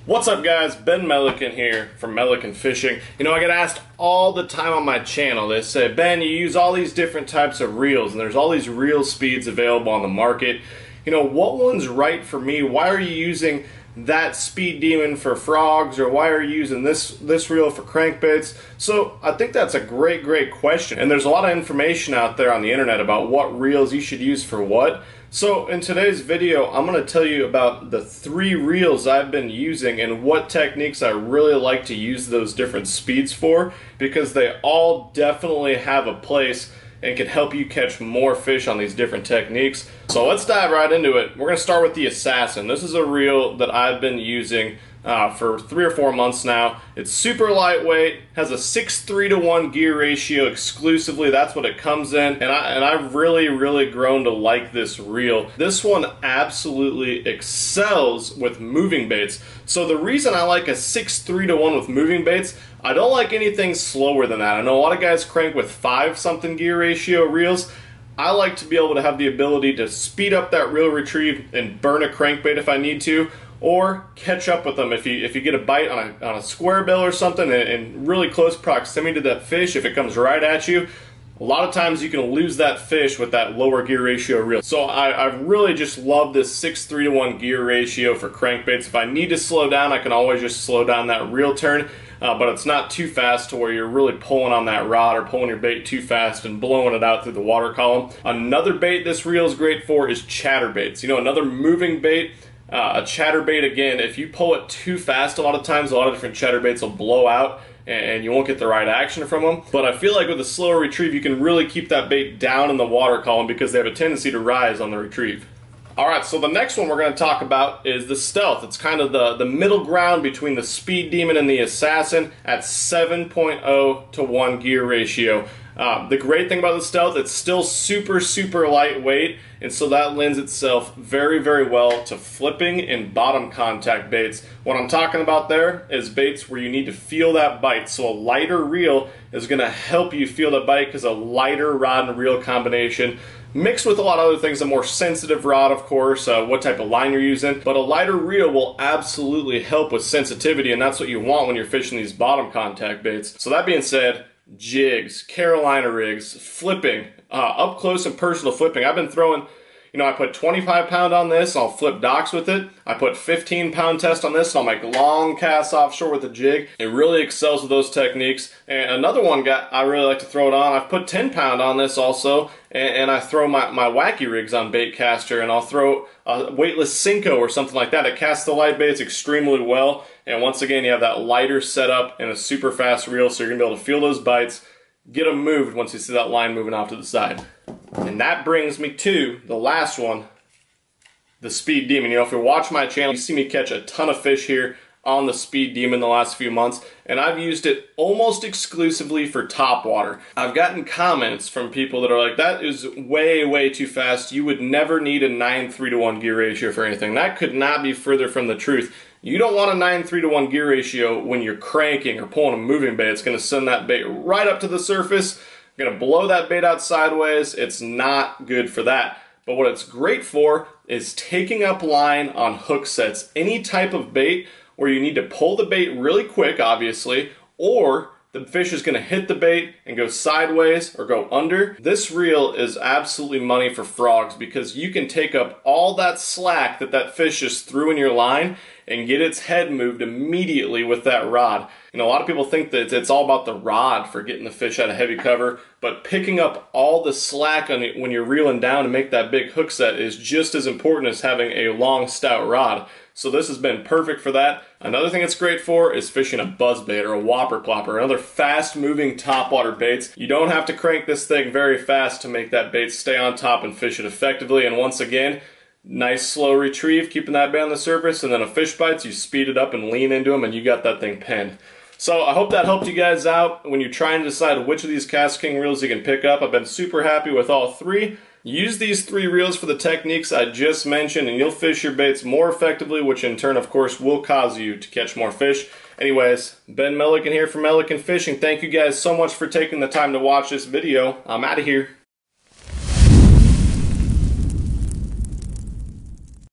What's up guys, Ben Milliken here from Milliken Fishing. You know, I get asked all the time on my channel, they say, Ben, you use all these different types of reels and there's all these reel speeds available on the market. You know, what one's right for me? Why are you using that speed demon for frogs, or why are you using this reel for crankbaits? So I think that's a great question, and there's a lot of information out there on the internet about what reels you should use for what. So in today's video, I'm going to tell you about the 3 reels I've been using and what techniques I really like to use those different speeds for, because they all definitely have a place and can help you catch more fish on these different techniques. So let's dive right into it. We're going to start with the Assassin. This is a reel that I've been using for 3 or 4 months now. It's super lightweight, has a 6:3 to 1 gear ratio exclusively. That's what it comes in, and I've really grown to like this reel. This one absolutely excels with moving baits. So the reason I like a 6:3 to 1 with moving baits, I don't like anything slower than that. I know a lot of guys crank with 5-something gear ratio reels. I like to be able to have the ability to speed up that reel retrieve and burn a crankbait if I need to, or catch up with them if you get a bite on a square bill or something in really close proximity to that fish. If it comes right at you, a lot of times you can lose that fish with that lower gear ratio reel. So I really just love this 6:3 to 1 gear ratio for crankbaits. If I need to slow down, I can always just slow down that reel turn, but it's not too fast to where you're really pulling on that rod or pulling your bait too fast and blowing it out through the water column. Another bait this reel is great for is chatterbaits. You know, another moving bait. A chatterbait, again, if you pull it too fast, a lot of times a lot of different chatterbaits will blow out and you won't get the right action from them. But I feel like with a slower retrieve, you can really keep that bait down in the water column because they have a tendency to rise on the retrieve. Alright, so the next one we're going to talk about is the Stealth. It's kind of the middle ground between the Speed Demon and the Assassin at 7.0 to 1 gear ratio. The great thing about the Stealth, it's still super lightweight, and so that lends itself very well to flipping and bottom contact baits. What I'm talking about there is baits where you need to feel that bite. So a lighter reel is going to help you feel the bite, because a lighter rod and reel combination mixed with a lot of other things, a more sensitive rod, of course, what type of line you're using, but a lighter reel will absolutely help with sensitivity, and that's what you want when you're fishing these bottom contact baits. So that being said, jigs, Carolina rigs, flipping, up close and personal flipping. I've been throwing, you know, I put 25-pound on this, I'll flip docks with it. I put 15-pound test on this, so I'll make long casts offshore with a jig. It really excels with those techniques. And another one I really like to throw it on, I've put 10-pound on this also, and I throw my wacky rigs on Baitcaster, and I'll throw a weightless Cinco or something like that. It casts the light baits extremely well, and once again, you have that lighter setup and a super fast reel, so you're going to be able to feel those bites, get them moved once you see that line moving off to the side. And that brings me to the last one, the Speed Demon. You know, if you watch my channel, you see me catch a ton of fish here on the Speed Demon the last few months, and I've used it almost exclusively for topwater. I've gotten comments from people that are like, that is way too fast. You would never need a 9:3 to 1 gear ratio for anything. That could not be further from the truth. You don't want a 9:3 to 1 gear ratio when you're cranking or pulling a moving bait. It's going to send that bait right up to the surface, going to blow that bait out sideways. It's not good for that. But what it's great for is taking up line on hook sets. Any type of bait where you need to pull the bait really quick, obviously, or the fish is going to hit the bait and go sideways or go under. This reel is absolutely money for frogs, because you can take up all that slack that fish just threw in your line and get its head moved immediately with that rod. You know, a lot of people think that it's all about the rod for getting the fish out of heavy cover, but picking up all the slack on it when you're reeling down to make that big hook set is just as important as having a long, stout rod. So this has been perfect for that. Another thing it's great for is fishing a buzzbait or a whopper plopper, another fast-moving topwater baits. You don't have to crank this thing very fast to make that bait stay on top and fish it effectively. And once again, nice slow retrieve, keeping that bait on the surface, and then a fish bites, you speed it up and lean into them, and you got that thing pinned. So I hope that helped you guys out when you're trying to decide which of these KastKing reels you can pick up. I've been super happy with all 3. Use these 3 reels for the techniques I just mentioned, and you'll fish your baits more effectively, which in turn, of course, will cause you to catch more fish. Anyways, Ben Milliken here from Milliken Fishing. Thank you guys so much for taking the time to watch this video. I'm out of here.